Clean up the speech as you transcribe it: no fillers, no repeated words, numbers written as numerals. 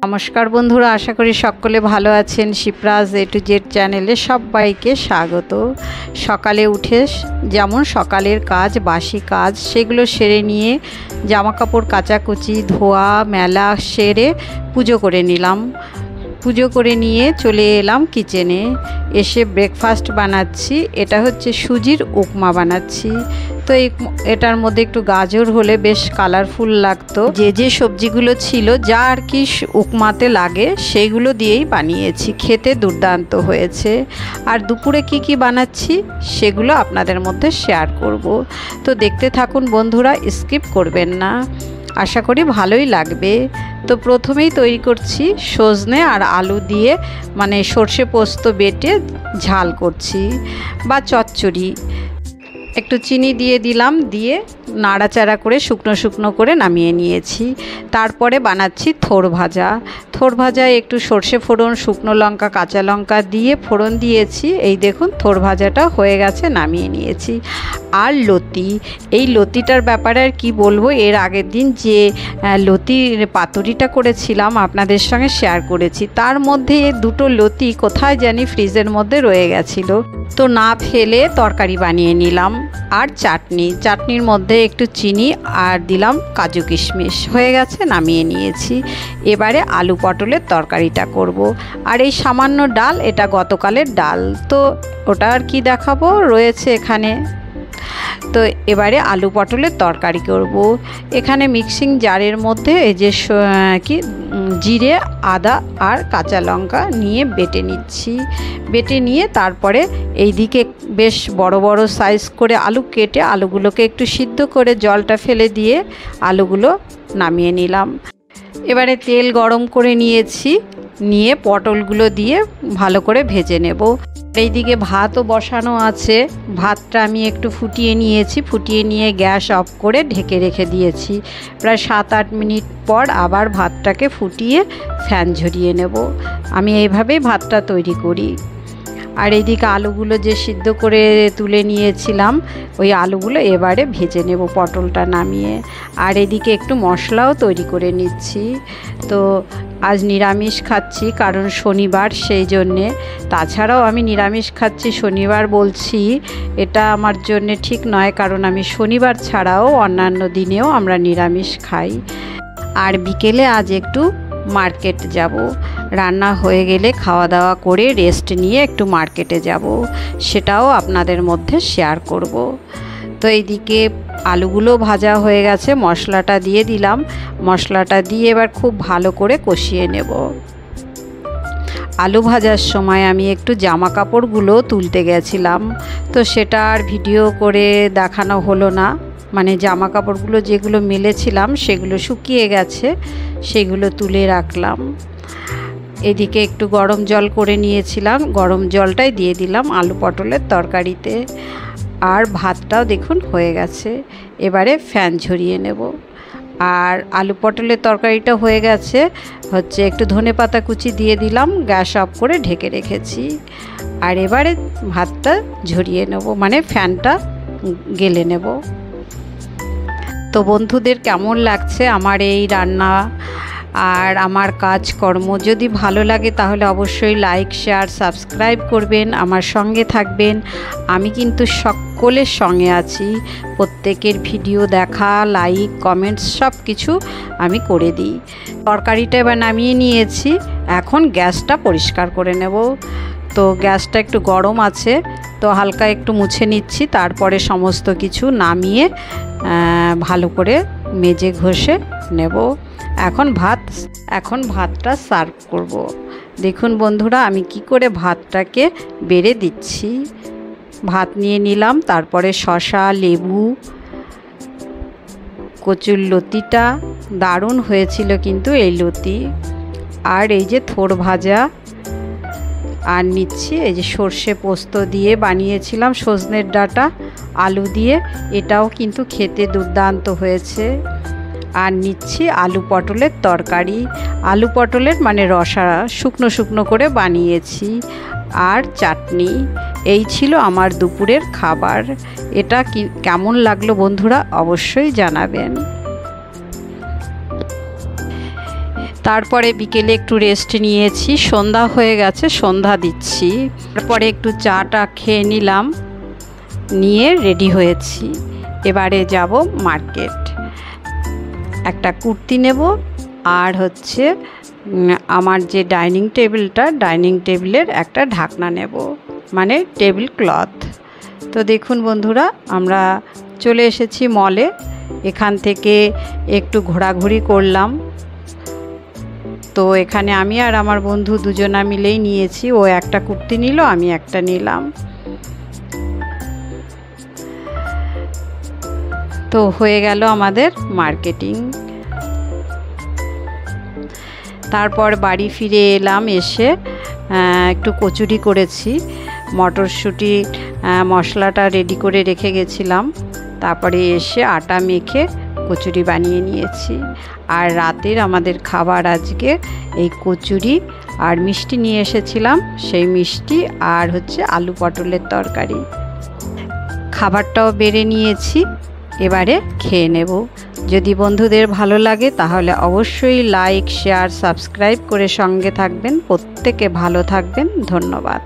नमस्कार बंधुरा आशा करी सकले भालो आछेन। शिप्राज ए टू जेड चैनेले सबाइके स्वागत। सकाले उठे जेमन सकालेर काज बासी काज सेगुलो सेरे निये जामा कापड़ काचाकुचि धोया मेला सेरे पुजो करे निलाम। पुजो करे निये चले एलाम किचेने। एसे ब्रेकफास्ट बानाচ্ছি। এটা হচ্ছে সুজির উপমা বানাচ্ছি। তো এটার মধ্যে একটু গাজর হলে বেশ কালারফুল লাগতো। যে সবজিগুলো ছিল যা আর কি উপমাতে লাগে সেইগুলো দিয়েই বানিয়েছি। খেতে দুর্দান্ত হয়েছে। আর দুপুরে কি বানাচ্ছি সেগুলো আপনাদের মধ্যে শেয়ার করব। তো দেখতে থাকুন বন্ধুরা, স্কিপ করবেন না। आशा करी भालोई लागबे। तो प्रथमेई तैरी करछि सजने और आलू दिए माने सर्षे पोस्त बेटे झाल करछि बा चच्चड़ी। एकटू चीनी दिए दिलाम, दिए नाड़ाचाड़ा करे शुकनो शुकनो करे नामिये निয়েছি। तारपरे बानाচ্ছি थोर भाजा। थोर भाजा एकटू सर्षे फोड़न शुकनो लंका काँचा लंका दिए फोड़न दिएছি। এই দেখুন थोर भाजाटा হয়ে গেছে, নামিয়ে নিয়েছি। আর লতি, এই লতিটার ব্যাপারে আর কি বলবো, এর আগের দিন যে লতির পাতুরিটা করেছিলাম আপনাদের সঙ্গে শেয়ার করেছি। তার মধ্যে দুটো লতি কোথায় জানি ফ্রিজের মধ্যে রয়ে গেছিল। তো না ফেলে তরকারি বানিয়ে নিলাম। আর চাটনির মধ্যে একটু চিনি আর দিলাম কাজু কিশমিশ, হয়ে গেছে, নামিয়ে নিয়েছি। এবারে আলু পটলের তরকারিটা করব। আর এই সামান্য ডাল, এটা গতকালের ডাল, তো ওটা আর কি দেখাবো, রয়েছে এখানে। তো এবারে আলু পটলের তরকারি করব। এখানে মিক্সিং জারের মধ্যে এই যে কি জিরে আদা আর কাঁচা লঙ্কা নিয়ে বেটে নিচ্ছি। বেটে নিয়ে তারপরে এইদিকে বেশ বড় বড় সাইজ করে আলু কেটে আলুগুলোকে একটু সিদ্ধ করে জলটা ফেলে দিয়ে আলুগুলো নামিয়ে নিলাম। এবারে তেল গরম করে নিয়েছি, নিয়ে পটলগুলো দিয়ে ভালো করে ভেজে নেব। এইদিকে ভাতও বসানো আছে। ভাতটা আমি একটু ফুটিয়ে নিয়েছি। ফুটিয়ে নিয়ে গ্যাস অফ করে ঢেকে রেখে দিয়েছি। প্রায় 7-8 মিনিট পর আবার ভাতটাকে ফুটিয়ে ফ্যান ঝরিয়ে নেব। আমি এইভাবেই ভাতটা তৈরি করি। আর এইদিকে আলুগুলো যে সিদ্ধ করে তুলে নিয়েছিলাম ওই আলুগুলো এবারে ভেজে নেব পটলটা নামিয়ে। আর এদিকে একটু মশলাও তৈরি করে নিচ্ছি। তো আজ নিরামিষ খাচ্ছি কারণ শনিবার, সেই জন্যে। তাছাড়াও আমি নিরামিষ খাচ্ছি শনিবার বলছি, এটা আমার জন্যে ঠিক নয়, কারণ আমি শনিবার ছাড়াও অন্যান্য দিনেও আমরা নিরামিষ খাই। আর বিকেলে আজ একটু মার্কেট যাব। রান্না হয়ে গেলে খাওয়া দাওয়া করে রেস্ট নিয়ে একটু মার্কেটে যাব, সেটাও আপনাদের মধ্যে শেয়ার করব। তো এইদিকে আলুগুলো ভাজা হয়ে গেছে, মশলাটা দিয়ে দিলাম। মশলাটা দিয়ে এবার খুব ভালো করে কষিয়ে নেব। আলু ভাজার সময় আমি একটু জামা কাপড়গুলো তুলতে গেছিলাম, তো সেটা আর ভিডিও করে দেখানো হলো না। মানে জামা কাপড়গুলো যেগুলো মেলেছিলাম সেগুলো শুকিয়ে গেছে, সেগুলো তুলে রাখলাম। এদিকে একটু গরম জল করে নিয়েছিলাম, গরম জলটাই দিয়ে দিলাম আলু পটলের তরকারিতে। আর ভাতটাও দেখুন হয়ে গেছে। এবারে ফ্যান ঝরিয়ে নেব। আর আলু পটলের তরকারিটা হয়ে গেছে, হচ্ছে একটু ধনেপাতা কুচি দিয়ে দিলাম, গ্যাস অফ করে ঢেকে রেখেছি। আর এবারে ভাতটা ঝরিয়ে নেব, মানে ফ্যানটা গেলে নেব। তো বন্ধুদের কেমন লাগছে আমার এই রান্না আর আমার কাজকর্ম? যদি ভালো লাগে তাহলে অবশ্যই লাইক শেয়ার সাবস্ক্রাইব করবেন, আমার সঙ্গে থাকবেন। আমি কিন্তু সকলের সঙ্গে আছি। প্রত্যেকের ভিডিও দেখা, লাইক, কমেন্টস সব কিছু আমি করে দিই। তরকারিটা এবার নামিয়ে নিয়েছি। এখন গ্যাসটা পরিষ্কার করে নেব। তো গ্যাসটা একটু গরম আছে, তো হালকা একটু মুছে নিচ্ছি। তারপরে সমস্ত কিছু নামিয়ে ভালো করে মেজে ঘষে নেব। এখন ভাতটা সার্ভ করব। দেখুন বন্ধুরা আমি কি করে ভাতটাকে বেড়ে দিচ্ছি। ভাত নিয়ে নিলাম, তারপরে শসা, লেবু, কচুর লতিটা দারুণ হয়েছিল কিন্তু এই লতি। আর এই যে থোর ভাজা আর নিচ্ছি এই যে সর্ষে পোস্ত দিয়ে বানিয়েছিলাম, সজনের ডাঁটা আলু দিয়ে, এটাও কিন্তু খেতে দুর্দান্ত হয়েছে। আর নিচ্ছি আলু পটলের তরকারি। আলু পটলের মানে রসা শুকনো শুকনো করে বানিয়েছি। আর চাটনি। এই ছিল আমার দুপুরের খাবার। এটা কেমন লাগলো বন্ধুরা অবশ্যই জানাবেন। তারপরে বিকেলে একটু রেস্ট নিয়েছি, সন্ধ্যা হয়ে গেছে, সন্ধ্যা দিচ্ছি। তারপরে একটু চাটা খেয়ে নিলাম, নিয়ে রেডি হয়েছি। এবারে যাব মার্কেট, একটা কুর্তি নেব আর হচ্ছে আমার যে ডাইনিং টেবিলটা, ডাইনিং টেবিলের একটা ঢাকনা নেব, মানে টেবিল ক্লথ। তো দেখুন বন্ধুরা, আমরা চলে এসেছি মলে। এখান থেকে একটু ঘোরাঘুরি করলাম। তো এখানে আমি আর আমার বন্ধু দুজনা মিলেই নিয়েছি। ও একটা কুর্তি নিল, আমি একটা নিলাম। তো হয়ে গেল আমাদের মার্কেটিং। তারপর বাড়ি ফিরে এলাম, এসে একটু কচুরি করেছি। মটরশুঁটি মশলাটা রেডি করে রেখে গেছিলাম, তারপরে এসে আটা মেখে কচুরি বানিয়ে নিয়েছি। আর রাতের আমাদের খাবার আজকে এই কচুরি আর মিষ্টি নিয়ে এসেছিলাম, সেই মিষ্টি আর হচ্ছে আলু পটলের তরকারি। খাবারটাও বেড়ে নিয়েছি, এবারে খেয়ে নেব। যদি বন্ধুদের ভালো লাগে তাহলে অবশ্যই লাইক, শেয়ার, সাবস্ক্রাইব করে সঙ্গে থাকবেন। প্রত্যেকে ভালো থাকবেন। ধন্যবাদ।